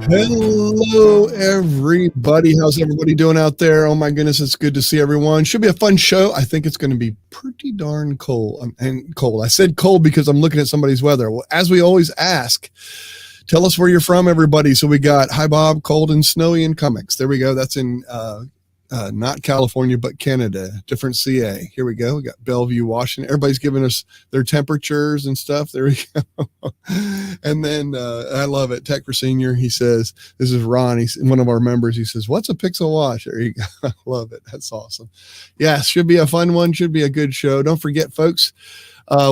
Hello, everybody. How's everybody doing out there? Oh my goodness, it's good to see everyone. Should be a fun show. I think it's going to be pretty darn cold. And cold. I said cold because I'm looking at somebody's weather. Well, as we always ask, tell us where you're from, everybody. So we got hi Bob, cold and snowy in comics. There we go. That's in not California, but Canada, different CA. Here we go. We got Bellevue, Washington. Everybody's giving us their temperatures and stuff. There we go. And then I love it. Tech for Senior. He says, this is Ron. He's one of our members. He says, what's a pixel watch? There you go. I love it. That's awesome. Yeah, should be a fun one. Should be a good show. Don't forget, folks,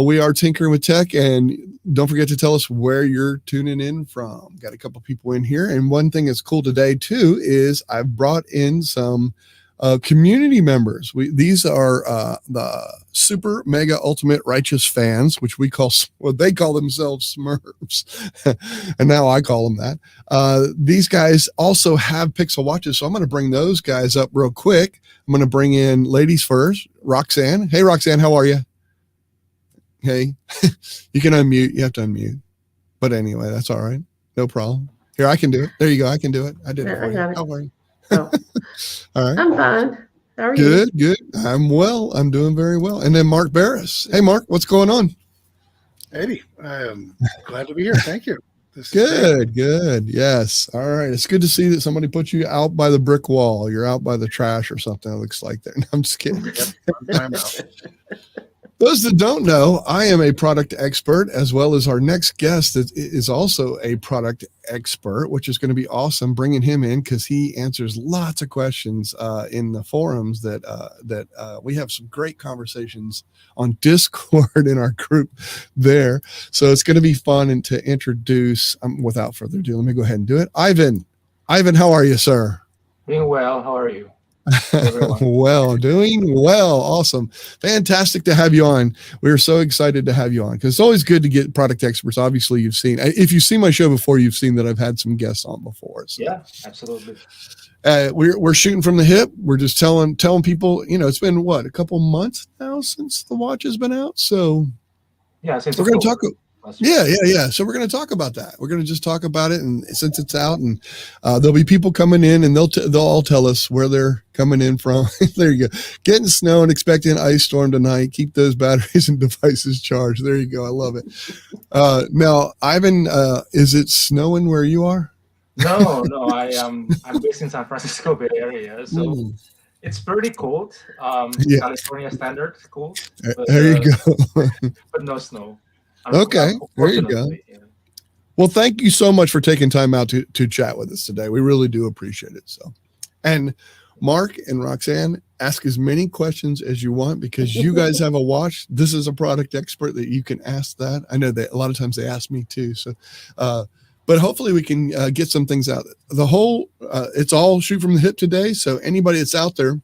we are Tinkering with Tech, and don't forget to tell us where you're tuning in from. Got a couple people in here, and one thing that's cool today too is I've brought in some community members. These are the super mega ultimate righteous fans, which we call, well, they call themselves Smurfs, and now I call them that. These guys also have Pixel watches, so I'm going to bring those guys up real quick. I'm going to bring in ladies first. Roxanne. Hey, Roxanne, how are you? Hey, you can unmute. You have to unmute. But anyway, that's all right. No problem. Here, I can do it. There you go. I can do it. I did it for you. How are you? Oh. All right. I'm fine. How are you? Good. I'm well. I'm doing very well. And then Mark Barris. Hey, Mark, what's going on? Eddie, I am glad to be here. Thank you. Good. Yes. All right. It's good to see that somebody put you out by the brick wall. You're out by the trash or something. It looks like that. No, I'm just kidding. I'm out. Those that don't know, I am a product expert, as well as our next guest that is also a product expert, which is going to be awesome bringing him in because he answers lots of questions in the forums that we have some great conversations on Discord in our group there. So it's going to be fun. And to introduce, without further ado, let me go ahead and do it. Ivan, how are you, sir? Doing well. How are you? Doing well. Awesome. Fantastic to have you on. We're so excited to have you on because it's always good to get product experts. Obviously, if you've seen my show before, you've seen that I've had some guests on before. So. Yeah, absolutely. We're shooting from the hip. We're just telling people, it's been a couple months now since the watch has been out. So yeah, since we're going to talk. Yeah. So we're going to talk about that. We're going to just talk about it, and since it's out, and there'll be people coming in, and they'll all tell us where they're coming in from. There you go. Getting snow and expecting an ice storm tonight. Keep those batteries and devices charged. There you go. I love it. Now, Ivan, is it snowing where you are? No. I'm based in San Francisco Bay Area, so it's pretty cold. California standard cold. But, there you go. But no snow. Okay, there you go. Yeah. Well, thank you so much for taking time out to chat with us today. We really do appreciate it. So, and Mark and Roxanne, ask as many questions as you want because you guys have a watch. This is a product expert that you can ask that. I know that a lot of times they ask me too. So, but hopefully we can get some things out. It's all shoot from the hip today. So anybody that's out there,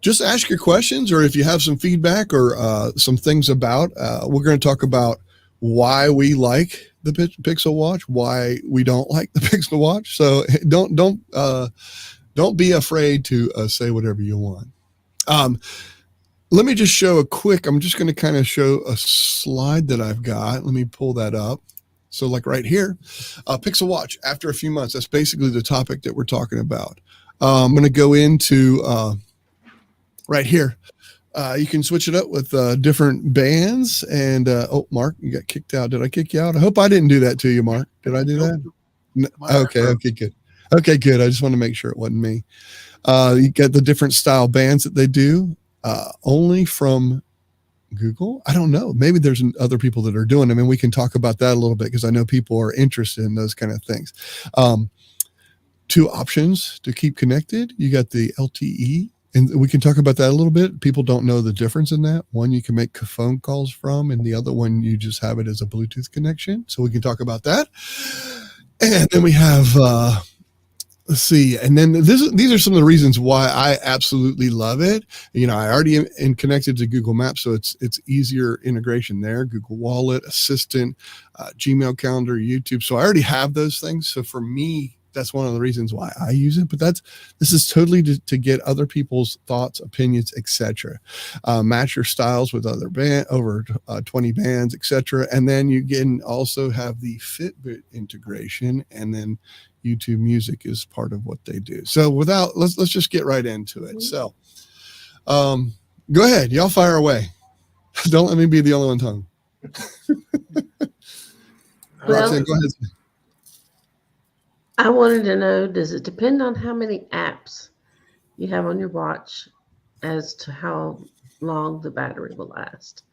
just ask your questions, or if you have some feedback or some things about, we're going to talk about why we like the Pixel watch, why we don't like the Pixel watch. So don't be afraid to say whatever you want. Let me just show I'm just going to kind of show a slide that I've got. Let me pull that up. So like right here, Pixel watch after a few months, that's basically the topic that we're talking about. I'm going to go into, right here, you can switch it up with different bands. And Mark, you got kicked out. Did I kick you out? I hope I didn't do that to you, Mark. Did I do that? No. Okay, good. Okay, good. I just want to make sure it wasn't me. You get the different style bands that they do, only from Google. I don't know. Maybe there's other people that are doing them, and we can talk about that a little bit because I know people are interested in those kind of things. Two options to keep connected. You got the LTE. And we can talk about that a little bit. People don't know the difference in that. One you can make phone calls from, and the other one you just have it as a Bluetooth connection. So we can talk about that. And then we have, let's see. And then these are some of the reasons why I absolutely love it. I already am connected to Google Maps, so it's easier integration there. Google Wallet, Assistant, Gmail Calendar, YouTube. So I already have those things. So for me, that's one of the reasons why I use it. But this is totally to get other people's thoughts, opinions, etc. Match your styles with other over 20 bands, etc. And then you can also have the Fitbit integration, and then YouTube Music is part of what they do. So let's just get right into it. So go ahead, y'all fire away. Don't let me be the only one talking. Roxanne, go ahead. I wanted to know, does it depend on how many apps you have on your watch as to how long the battery will last?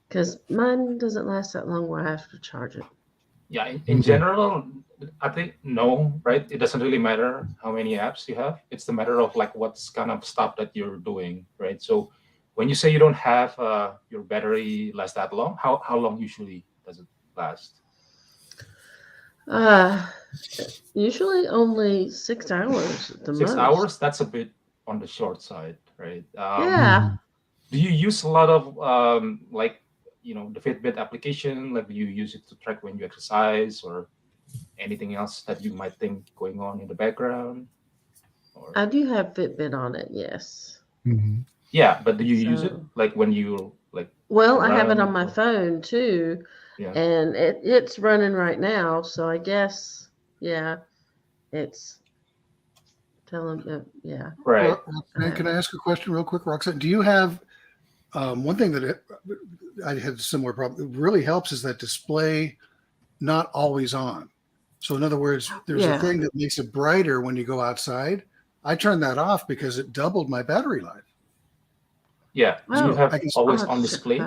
Because mine doesn't last that long where I have to charge it. Yeah, in general, I think no, right? It doesn't really matter how many apps you have. It's the matter of like what's kind of stuff that you're doing, right? So when you say you don't have your battery last that long, how long usually does it last? Usually only 6 hours at the most. 6 hours? That's a bit on the short side, right? Yeah. Do you use a lot of like, the Fitbit application? Like, do you use it to track when you exercise or anything else that you might think going on in the background? Or... I do have Fitbit on it, yes. Mm-hmm. Yeah, but do you use it like when you like? Well, I have it on my phone too. Yeah. And it's running right now, so I guess, yeah, it's telling me, yeah. Right. Roxanne, can I ask a question real quick, Roxanne? Do you have one thing that I had a similar problem? It really helps is that display not always on. So in other words, there's a thing that makes it brighter when you go outside. I turned that off because it doubled my battery life. Yeah. Do you have always on display?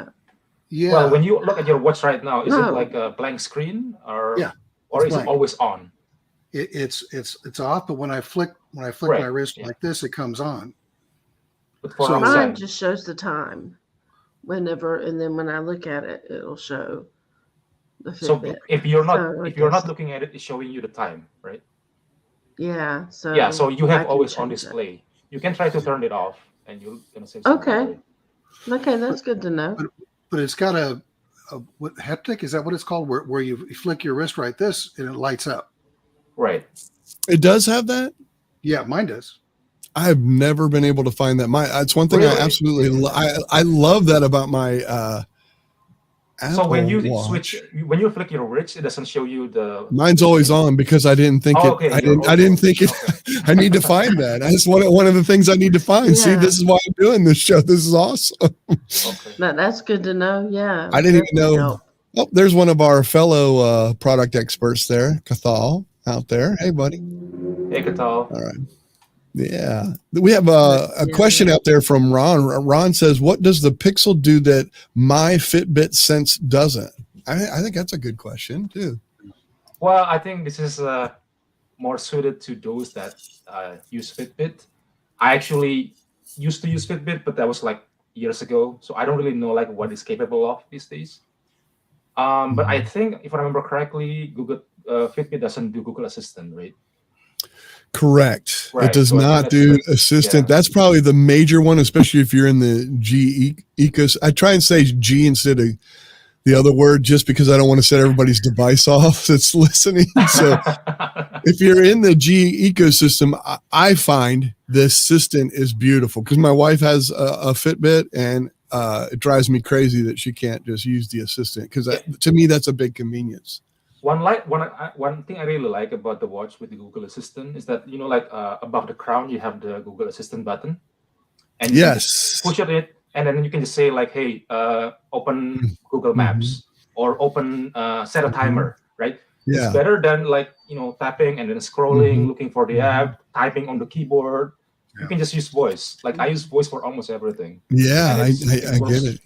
Yeah. Well, when you look at your watch right now, is it like a blank screen or or is it always on? It's off, but when I flick my wrist like this, it comes on. So mine just shows the time whenever, and then when I look at it, it'll show the Fitbit. So if you're not looking at it, it's showing you the time, right? Yeah. So so you have always on display. You can try to turn it off, and you're gonna save some battery. Okay, that's good to know. But it's got a what, haptic? Is that what it's called? Where you flick your wrist right this and it lights up. Right. It does have that? Yeah, mine does. I've never been able to find that. It's one thing I absolutely I love that about my Apple so when you Watch. when you flick your wrist, it doesn't show you the. Mine's always on because I didn't think I didn't think it. I need to find that. That's one of the things I need to find. Yeah. See, this is why I'm doing this show. This is awesome. That's good to know. Yeah. I didn't even know. Oh, there's one of our fellow product experts there, 𝐞𝐽𝐬, out there. Hey, buddy. Hey, 𝐞𝐽𝐬. All right. Yeah. We have a question out there from Ron. Ron says, what does the Pixel do that my Fitbit Sense doesn't? I think that's a good question too. Well, I think this is more suited to those that use Fitbit. I actually used to use Fitbit, but that was like years ago. So I don't really know like what it's capable of these days. But I think if I remember correctly, Fitbit doesn't do Google Assistant, right? Correct. Right. It does not do Assistant. That's probably the major one, especially if you're in the G ecosystem. I try and say G instead of the other word just because I don't want to set everybody's device off that's listening. So if you're in the G ecosystem, I find the Assistant is beautiful because my wife has a Fitbit and it drives me crazy that she can't just use the Assistant because to me, that's a big convenience. One thing I really like about the watch with the Google Assistant is that above the crown you have the Google Assistant button, and you push it, and then you can just say like, "Hey, open Google Maps," or "Open set a timer." Right? Yeah. It's better than tapping and then scrolling, looking for the app, typing on the keyboard. Yeah. You can just use voice. Like I use voice for almost everything. Yeah, I get it.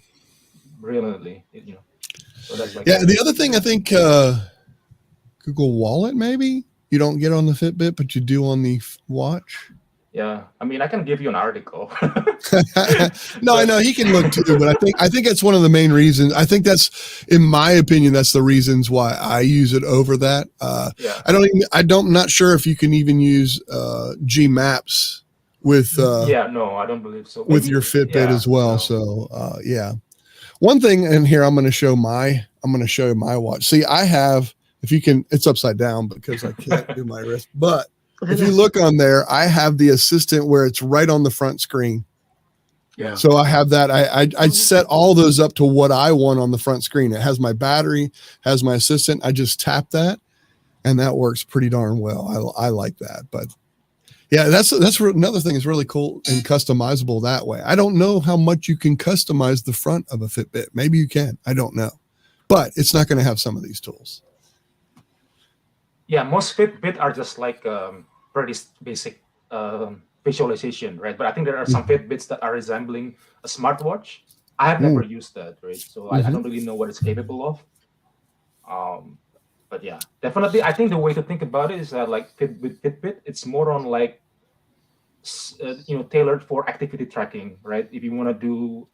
Brilliantly, So that's like the other thing I think. Google Wallet, maybe you don't get on the Fitbit, but you do on the watch. Yeah, I mean, I can give you an article. No, I know he can look too, but I think that's one of the main reasons. I think that's, in my opinion, that's the reasons why I use it over that. I'm not sure if you can even use G Maps with. No, I don't believe so. With your Fitbit as well. No. So one thing, and here I'm going to show my watch. See, I have If you can, it's upside down because I can't do my wrist. But if you look on there, I have the assistant where it's right on the front screen. Yeah. So I have that. I set all those up to what I want on the front screen. It has my battery, has my assistant. I just tap that, and that works pretty darn well. I like that. But yeah, that's another thing that's really cool and customizable that way. I don't know how much you can customize the front of a Fitbit. Maybe you can. I don't know. But it's not going to have some of these tools. Yeah, most Fitbit are just like pretty basic visualization, right? But I think there are some Fitbits that are resembling a smartwatch. I have never used that, right? So I don't really know what it's capable of. But yeah, definitely, I think the way to think about it is that like Fitbit, it's more on like tailored for activity tracking, right? If you want to do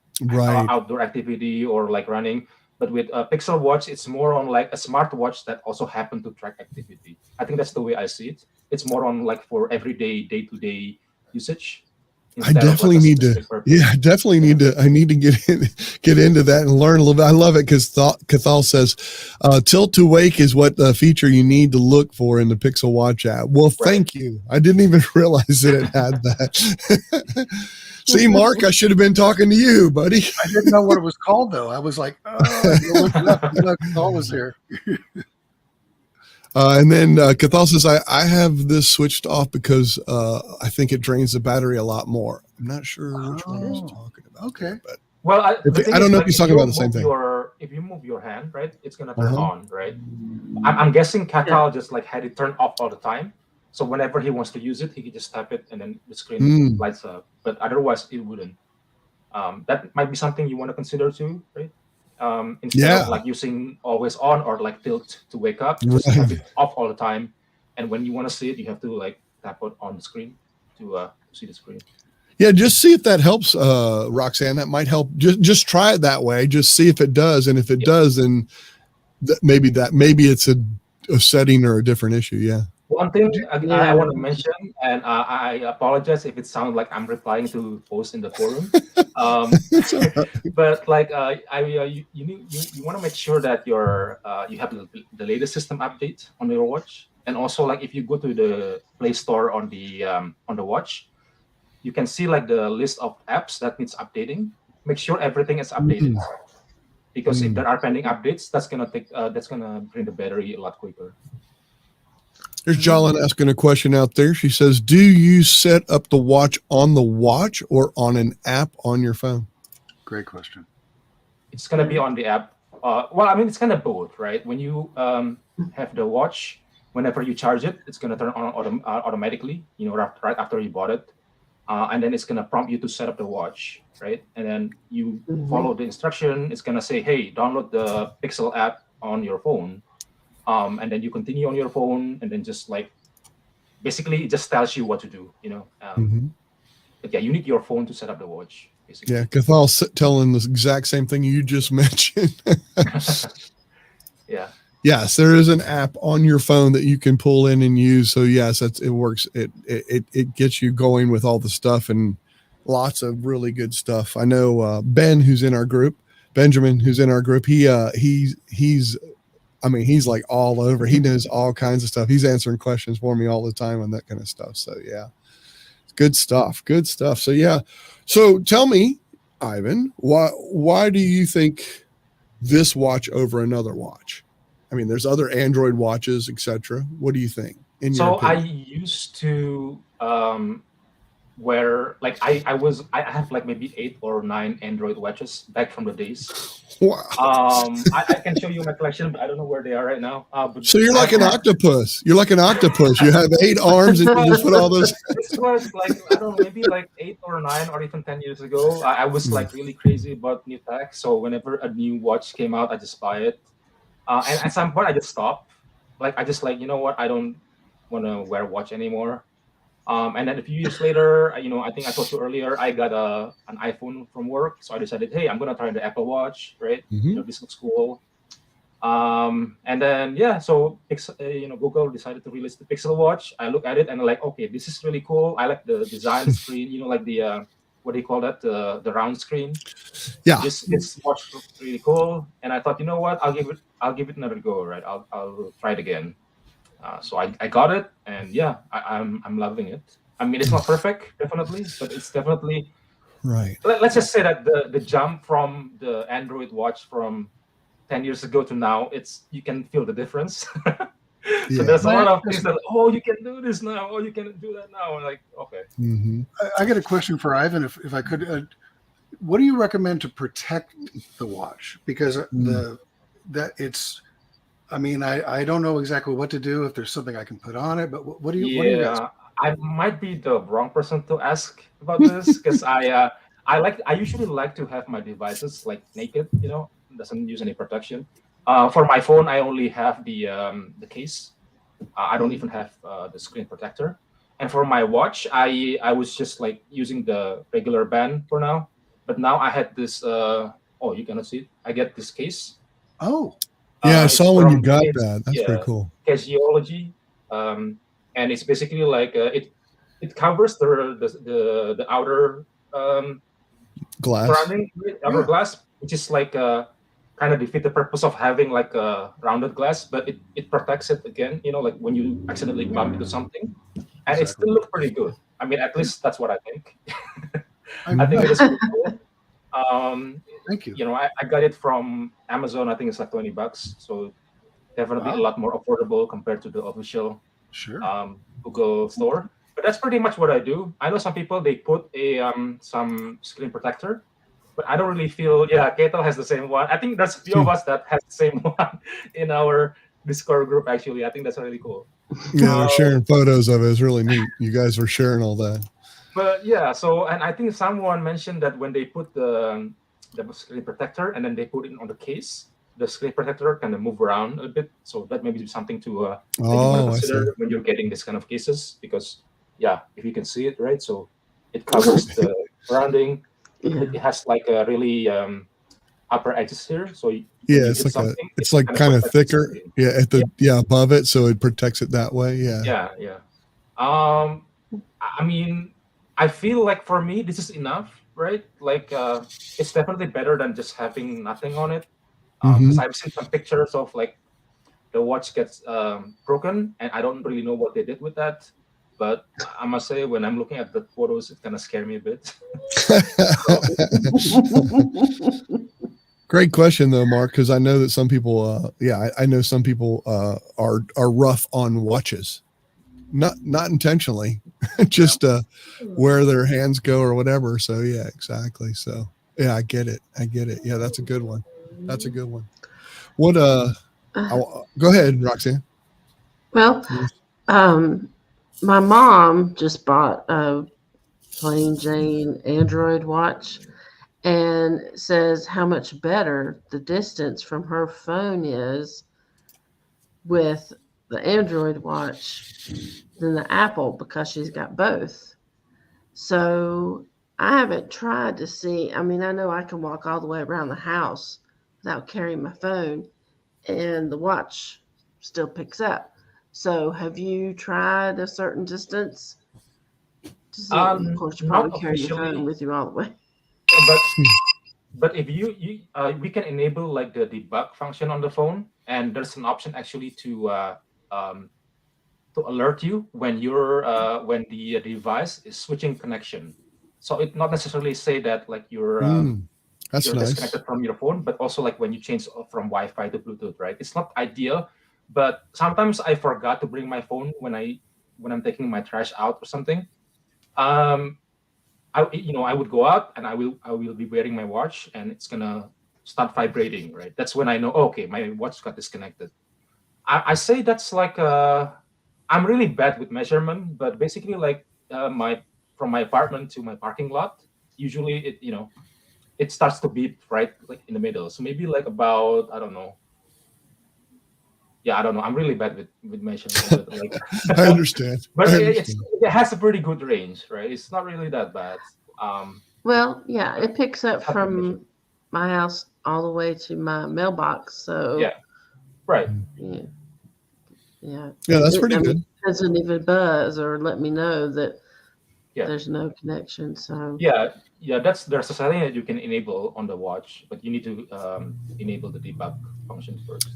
outdoor activity or like running. But with a Pixel Watch, it's more on like a smartwatch that also happen to track activity. I think that's the way I see it. It's more on like for everyday, day-to-day usage. I definitely need to. Yeah, I definitely need to. I need to get into that and learn a little bit. I love it because 𝐞𝐽 says, tilt to wake is what the feature you need to look for in the Pixel Watch app. Well, thank you. I didn't even realize that it had that. See, Mark, I should have been talking to you, buddy. I didn't know what it was called, though. I was like, oh, look it up. 𝐞𝐽 was there. And then 𝐞𝐽 says, I have this switched off because I think it drains the battery a lot more. I'm not sure which one he's talking about. Okay. But well, I don't know if he's talking about the same thing. If you move your hand, right, it's going to turn on, right? I'm guessing 𝐞𝐽 just like had it turned off all the time. So whenever he wants to use it, he can just tap it and then the screen lights up. But otherwise, it wouldn't. That might be something you want to consider too, right? Instead of like using always on or like tilt to wake up, just have it off all the time. And when you want to see it, you have to like tap it on the screen to see the screen. Yeah, just see if that helps, Roxanne. That might help. Just try it that way. Just see if it does. And if it does, then maybe it's a setting or a different issue. Yeah. One thing I want to mention, and I apologize if it sounds like I'm replying to posts in the forum, but like you want to make sure that you have the latest system update on your watch, and also like if you go to the Play Store on the watch, you can see like the list of apps that needs updating. Make sure everything is updated, because if there are pending updates, that's gonna drain the battery a lot quicker. There's Jolyn asking a question out there. She says, do you set up the watch on the watch or on an app on your phone? Great question. It's going to be on the app. Well, I mean, it's kind of both, right? When you have the watch, whenever you charge it, it's going to turn on automatically, right after you bought it. And then it's going to prompt you to set up the watch, right? And then you follow the instruction. It's going to say, hey, download the Pixel app on your phone. And then you continue on your phone, and then just like basically it just tells you what to do, But yeah, you need your phone to set up the watch. Basically. Yeah, 𝐞𝐽 telling the exact same thing you just mentioned. Yeah. Yes, there is an app on your phone that you can pull in and use. So yes, it works. It gets you going with all the stuff and lots of really good stuff. I know Benjamin, who's in our group. He's like all over. He knows all kinds of stuff. He's answering questions for me all the time on that kind of stuff. So yeah, good stuff. Good stuff. So yeah. So tell me, Ivan, why do you think this watch over another watch? I mean, there's other Android watches, etc. What do you think? So I used to wear like I have like maybe 8 or 9 Android watches back from the days. Wow. I can show you my collection, but I don't know where they are right now. So you're like an octopus. You're like an octopus. You have 8 arms and you just put all those. This was like, I don't know, maybe like 8 or 9 or even 10 years ago. I was like really crazy about new tech. So whenever a new watch came out, I just buy it. And at some point I just stopped. Like I just like, you know what? I don't want to wear a watch anymore. And then a few years later, I think I told you earlier, I got an iPhone from work. So I decided, hey, I'm going to try the Apple Watch, right? This looks cool. And then, so Google decided to release the Pixel Watch. I look at it and I'm like, okay, this is really cool. I like the design screen, like the what do you call that? The round screen. Yeah. This watch looked really cool, and I thought, you know what? I'll give it another go. Right? I'll try it again. So I got it, and yeah, I'm loving it. I mean, it's not perfect, definitely, but it's definitely right. Let's just say that the jump from the Android watch from 10 years ago to now, you can feel the difference. So there's a lot of things that, you can do this now, you can do that now. Like, okay. Mm-hmm. I got a question for Ivan, if I could. What do you recommend to protect the watch? Because I mean, I don't know exactly what to do, if there's something I can put on it, but what do you guys? I might be the wrong person to ask about this, because I usually like to have my devices like naked, doesn't use any protection. For my phone, I only have the case. I don't even have the screen protector. And for my watch, I was just like using the regular band for now. But now I had this. You cannot see it. I get this case. Oh. Yeah, I saw when you got that. That's pretty cool. 𝐭𝐤𝐬𝐿, and it's basically like it covers the outer glass, surrounding outer glass, which is like kind of defeat the purpose of having like a rounded glass, but it protects it again. Like when you accidentally bump into something, and it still looks pretty good. I mean, at least that's what I think. I think it is pretty cool. Thank you. I got it from Amazon. I think it's like $20, so definitely a lot more affordable compared to the official Google store. But that's pretty much what I do. I know some people, they put some screen protector, but I don't really feel. Yeah, 𝐞𝐤𝐬𝐿 has the same one. I think there's a few of us that has the same one in our Discord group. Actually, I think that's really cool. Yeah, they're sharing photos of it. It's really neat. You guys were sharing all that. But yeah, and I think someone mentioned that when they put the screen protector and then they put it on the case, the screen protector kind of move around a bit. So that may be something to that you want to consider when you're getting this kind of cases, because if you can see it, right? So it covers the surrounding. It has like a really upper edges here. So it's like kind of thicker. Yeah, above it, so it protects it that way. Yeah. Yeah. I mean, I feel like for me this is enough, right? Like it's definitely better than just having nothing on it. Because I've seen some pictures of like the watch gets broken, and I don't really know what they did with that. But I must say, when I'm looking at the photos, it kind of scares me a bit. Great question though, Mark, because I know that some people, I know some people are rough on watches, not intentionally, just where their hands go or whatever. So yeah, exactly. So yeah, I get it. Yeah, that's a good one. What go ahead, Roxanne. Well, my mom just bought a plain Jane Android watch and says how much better the distance from her phone is with the Android watch than the Apple, because she's got both. So I haven't tried to see. I mean, I know I can walk all the way around the house without carrying my phone, and the watch still picks up. So have you tried a certain distance? Of course, you probably carry your phone with you all the way. But if we can enable like the debug function on the phone, and there's an option actually to alert you when when the device is switching connection. So it not necessarily say that like you're disconnected from your phone, but also like when you change from Wi-Fi to Bluetooth, right? It's not ideal, but sometimes I forgot to bring my phone when I'm taking my trash out or something. I would go out and I will be wearing my watch, and it's gonna start vibrating, right? That's when I know, okay, my watch got disconnected. I say that's like I'm really bad with measurement, but basically like from my apartment to my parking lot, usually it starts to beep right like in the middle. So maybe like about I don't know. I'm really bad with measurement. But like, I understand. But it has a pretty good range, right? It's not really that bad. Well, yeah, it picks up from my house all the way to my mailbox. So yeah, right. Yeah, that's pretty good. It doesn't even buzz or let me know that there's no connection. So there's a setting that you can enable on the watch, but you need to enable the debug function first.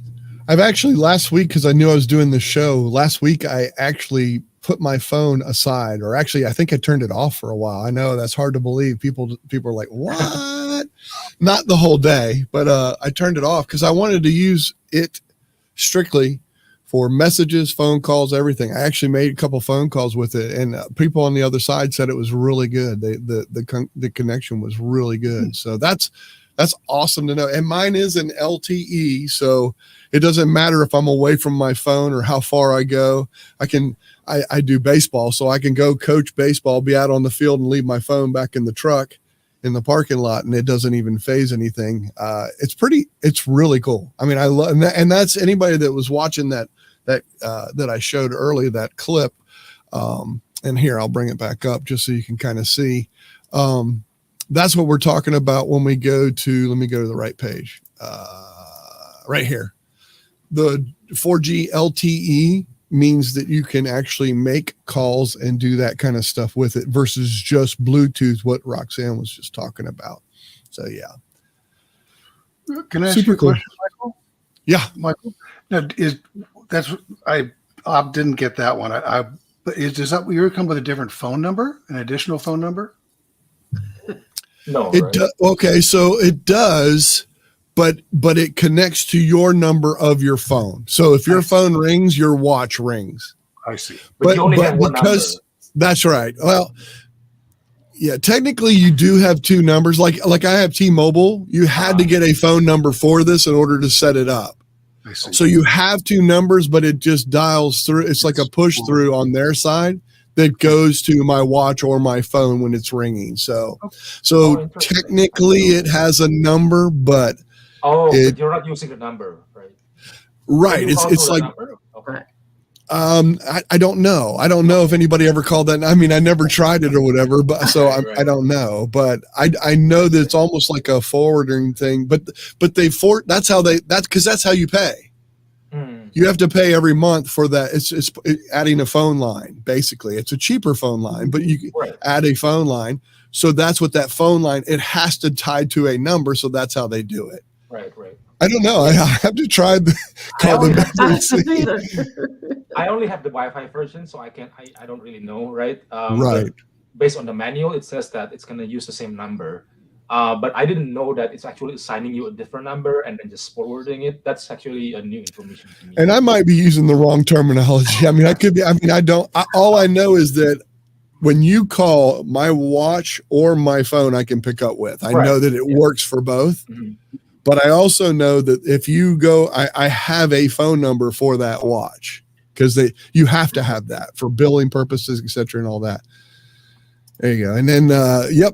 I've actually last week, because I knew I was doing the show last week, I actually put my phone aside, or actually I think I turned it off for a while. I know that's hard to believe. People are like, what? Not the whole day, but I turned it off because I wanted to use it strictly for messages, phone calls, everything. I actually made a couple phone calls with it, and people on the other side said it was really good. The connection was really good. So that's awesome to know. And mine is an LTE, so it doesn't matter if I'm away from my phone or how far I go. I do baseball, so I can go coach baseball, be out on the field, and leave my phone back in the truck in the parking lot, and it doesn't even phase anything. It's really cool. I mean, I love, and that's anybody that was watching that I showed earlier, that clip. And here, I'll bring it back up just so you can kind of see. That's what we're talking about when we go to, let me go to the right page, right here. The 4G LTE means that you can actually make calls and do that kind of stuff with it versus just Bluetooth, what Roxanne was just talking about. So, yeah. Can I ask you a question, Michael? Yeah. Michael? Now, I didn't get that one. But does that you come with a different phone number, an additional phone number? No. It right? Okay, so it does, but it connects to your number of your phone. So if your phone rings, your watch rings. I see. But you only have one number. That's right. Well, yeah, technically you do have two numbers. Like I have T-Mobile. You had to get a phone number for this in order to set it up. I see. So you have two numbers, but it just dials through. It's like a push through on their side that goes to my watch or my phone when it's ringing. So technically it has a number, but but you're not using the number, right? Right. It's like number? Okay. I don't know. I don't know if anybody ever called that. I mean, I never tried it or whatever, but so I don't know. But I know that it's almost like a forwarding thing. But that's how you pay. You have to pay every month for that. It's adding a phone line. Basically, it's a cheaper phone line, but you add a phone line. So that's what that phone line. It has to tie to a number. So that's how they do it. Right. I don't know. I have to try the call them back and see. I only have the Wi-Fi version, so I don't really know, right? Right. Based on the manual, it says that it's going to use the same number. But I didn't know that it's actually assigning you a different number and then just forwarding it. That's actually a new information to me. And I might be using the wrong terminology. I mean, I could be. I mean, I don't. All I know is that when you call, my watch or my phone, I can pick up with. I know that it works for both. Mm-hmm. But I also know that if you go, I have a phone number for that watch because you have to have that for billing purposes, et cetera, and all that. There you go. And then,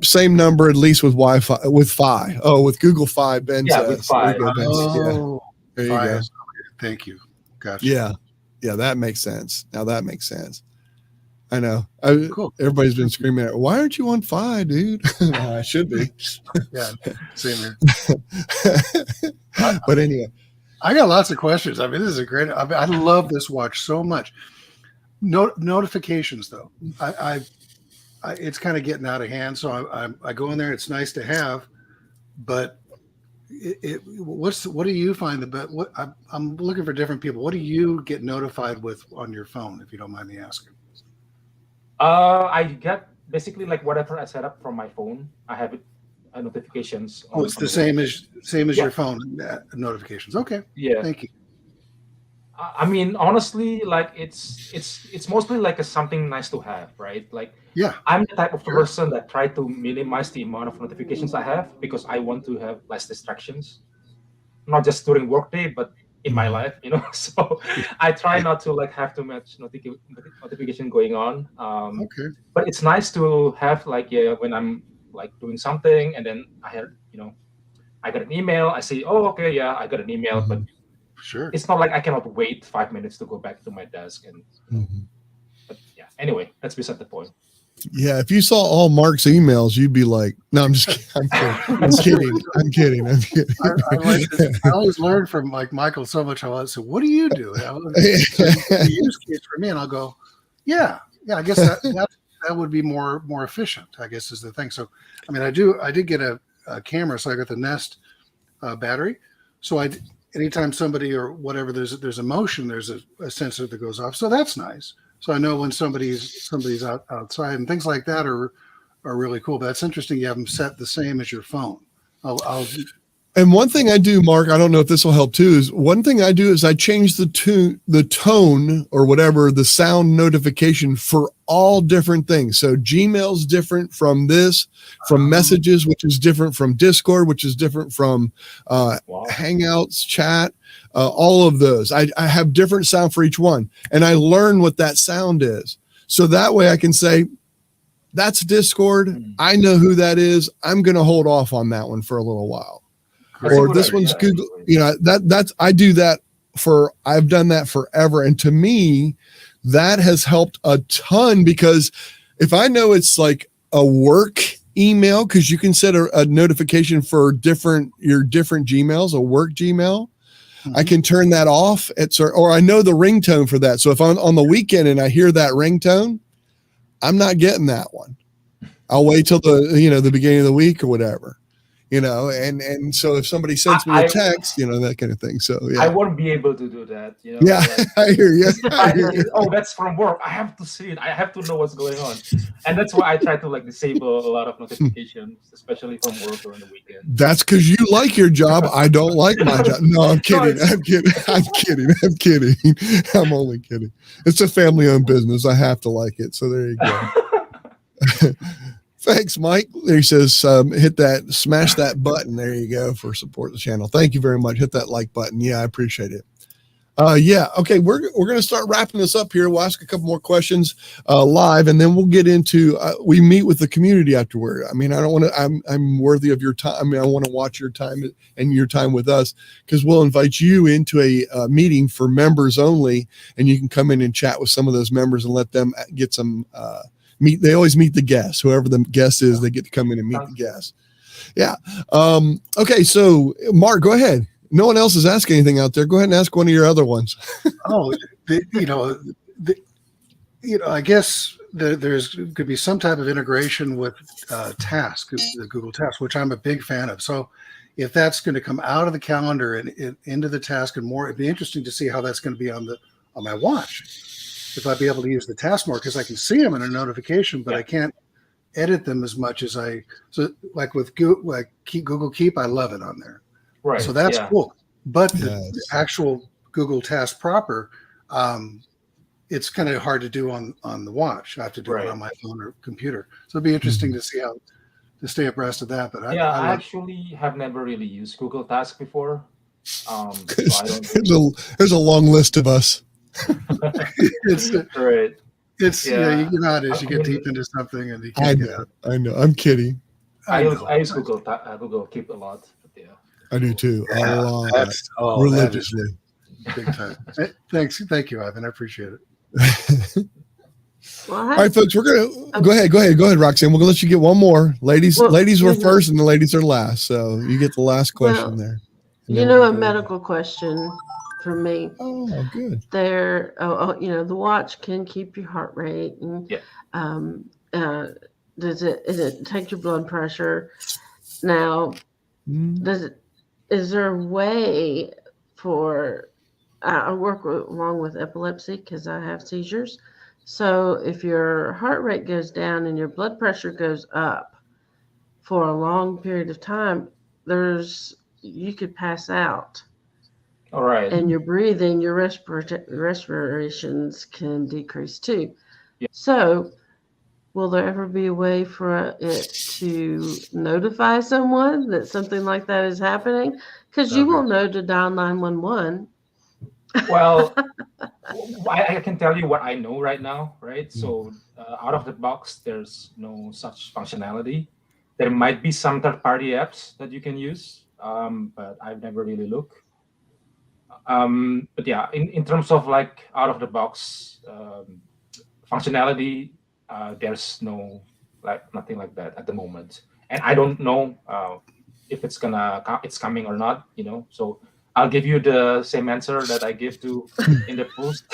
same number, at least with Wi-Fi, with Fi. Oh, with Google Fi, Ben says. With Fi. There you go. Thank you. Gotcha. Yeah, that makes sense. Now that makes sense. I know. Cool. Everybody's been screaming at, why aren't you on Fi, dude? I should be. Yeah, same here. But anyway. I got lots of questions. I mean, this is a great, I love this watch so much. Notifications, though. It's kind of getting out of hand. So I go in there. It's nice to have, but what do you find the best? I'm looking for different people. What do you get notified with on your phone, if you don't mind me asking? I get basically like whatever I set up from my phone. I have it notifications. It's the same as your phone notifications. Okay. Yeah. Thank you. I mean, honestly, like it's mostly like something nice to have, right? Like, I'm the type of person that try to minimize the amount of notifications I have because I want to have less distractions, not just during workday, but in my life, So I try not to like have too much notification going on. But it's nice to have like when I'm like doing something and then I got an email. I say, oh, okay, I got an email, but sure, it's not like I cannot wait 5 minutes to go back to my desk but anyway, that's beside the point. Yeah, if you saw all Mark's emails, you'd be like, "No, I'm just kidding. I'm kidding. I always learn from like Michael so much. So, what do you do? The use case for me, and I'll go, I guess that would be more efficient, I guess, is the thing. So, I mean, I did get a camera, so I got the Nest battery. So anytime somebody or whatever, there's a motion, there's a sensor that goes off. So that's nice. So I know when somebody's outside, and things like that are really cool. But that's interesting. You have them set the same as your phone. And one thing I do, Mark, I don't know if this will help too, is one thing I do is I change the tone or whatever, the sound notification for all different things. So Gmail's different from this, from Messages, which is different from Discord, which is different from Hangouts, chat, all of those. I have different sound for each one, and I learn what that sound is. So that way I can say, that's Discord. I know who that is. I'm going to hold off on that one for a little while. Or this one's Google, that's I do that I've done that forever. And to me, that has helped a ton, because if I know it's like a work email, because you can set a notification for your different Gmails, a work Gmail, I can turn that off or I know the ringtone for that. So if I'm on the weekend and I hear that ringtone, I'm not getting that one. I'll wait till the beginning of the week or whatever. And so if somebody sends me a text, that kind of thing. So yeah, I won't be able to do that. Yeah, I hear you. Oh, that's from work. I have to see it. I have to know what's going on, and that's why I try to disable a lot of notifications, especially from work or on the weekend. That's because you like your job. I don't like my job. No, I'm kidding. I'm kidding. I'm only kidding. It's a family-owned business. I have to like it. So there you go. Thanks, Mike. He says, smash that button. There you go for support the channel. Thank you very much. Hit that like button. Yeah, I appreciate it. Okay. We're going to start wrapping this up here. We'll ask a couple more questions live, and then we'll get into, we meet with the community afterward. I mean, I'm worthy of your time. I mean, I want to watch your time and your time with us, because we'll invite you into a meeting for members only, and you can come in and chat with some of those members and let them get some, they always meet the guests. Whoever the guest is, they get to come in and meet the guests. Yeah. Okay. So Mark, go ahead. No one else is asking anything out there. Go ahead and ask one of your other ones. I guess could be some type of integration with Task, the Google Task, which I'm a big fan of. So if that's going to come out of the calendar and into the Task and more, it'd be interesting to see how that's going to be on my watch. If I'd be able to use the task more, because I can see them in a notification, but I can't edit them as much as so like with Google Keep, I love it on there. Right. So that's cool. But the actual Google Task proper, it's kind of hard to do on the watch. I have to do it on my phone or computer. So it'd be interesting to see how to stay abreast of that. But I actually have never really used Google Task before. So I don't there's a long list of us. It's right. It's you know how it is. You get deep into something and you can't get out. I know. I'm kidding. I use Google Keep a lot. But I do too. A lot. Religiously. Big time. Thank you, Ivan. I appreciate it. All right, folks, we're gonna go ahead, Roxanne. We're gonna let you get one more. Ladies were first, and the ladies are last. So you get the last question there. A medical question for me. Oh, good. The watch can keep your heart rate, and does it take your blood pressure? Now, is there a way for? I work along with epilepsy because I have seizures. So if your heart rate goes down and your blood pressure goes up for a long period of time, you could pass out. All right. And your breathing, your respirations can decrease too. Yeah. So will there ever be a way for it to notify someone that something like that is happening? Because you will know to dial 911. Well, I can tell you what I know right now, right? So out of the box, there's no such functionality. There might be some third-party apps that you can use, but I've never really looked. But yeah, in terms of like out of the box functionality, there's nothing like that at the moment, and I don't know if it's coming or not. So I'll give you the same answer that I give to in the post.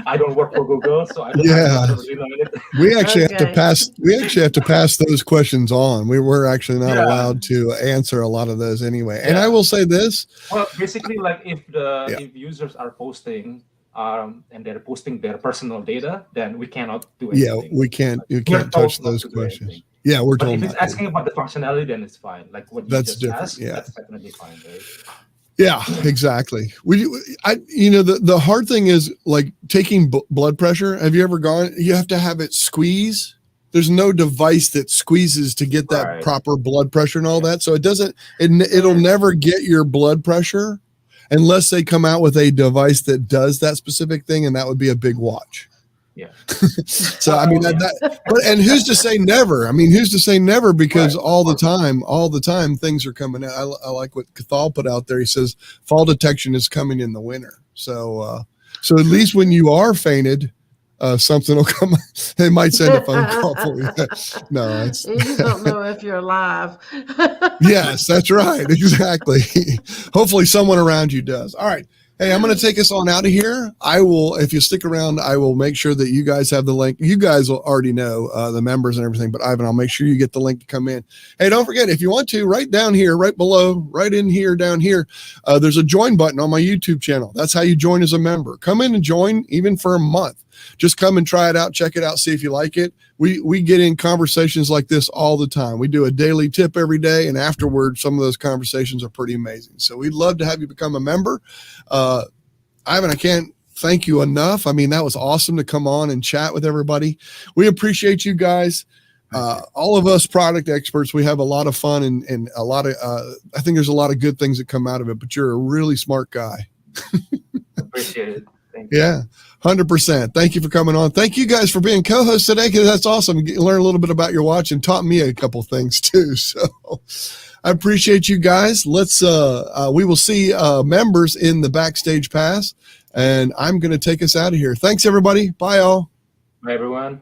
I don't work for Google, so I don't really know it. We actually have to Okay. pass. We actually have to pass those questions on. We're actually not Yeah. allowed to answer a lot of those anyway. And Yeah. I will say this. Well, basically, like if Yeah. if users are posting and they're posting their personal data, then we cannot do Yeah, anything. we can't. You We're can't told touch not those to do questions. anything. Yeah, we're But told if it's not to. asking about the functionality, then it's fine. Like what you That's just different, asked, yeah. that's definitely fine, right? Yeah, exactly. The hard thing is like taking blood pressure. Have you ever gone? You have to have it squeeze. There's no device that squeezes to get that Right. proper blood pressure and all that. So it'll never get your blood pressure unless they come out with a device that does that specific thing. And that would be a big watch. Yeah. So, I mean, and who's to say never? I mean, who's to say never? Because all the time things are coming out. I like what 𝐞𝐽 put out there. He says fall detection is coming in the winter. So at least when you are fainted, something will come. They might send a phone call for you. No, You just don't know if you're alive. yes, that's right. Exactly. Hopefully someone around you does. All right. Hey, I'm going to take us on out of here. I will, if you stick around, I will make sure that you guys have the link. You guys will already know the members and everything, but Ivan, I'll make sure you get the link to come in. Hey, don't forget, if you want to, right down here, right below, right in here, down here, there's a join button on my YouTube channel. That's how you join as a member. Come in and join even for a month. Just come and try it out, check it out, see if you like it. We get in conversations like this all the time. We do a daily tip every day, and afterward, some of those conversations are pretty amazing. So we'd love to have you become a member. Ivan, I can't thank you enough. I mean, that was awesome to come on and chat with everybody. We appreciate you guys. All of us product experts, we have a lot of fun and a lot of, I think there's a lot of good things that come out of it, but you're a really smart guy. Appreciate it. Thank you. Yeah, 100%. Thank you for coming on. Thank you guys for being co-hosts today, because that's awesome. Learn a little bit about your watch and taught me a couple things too. So I appreciate you guys. Let's we will see members in the backstage pass, and I'm going to take us out of here. Thanks everybody. Bye all. Bye everyone.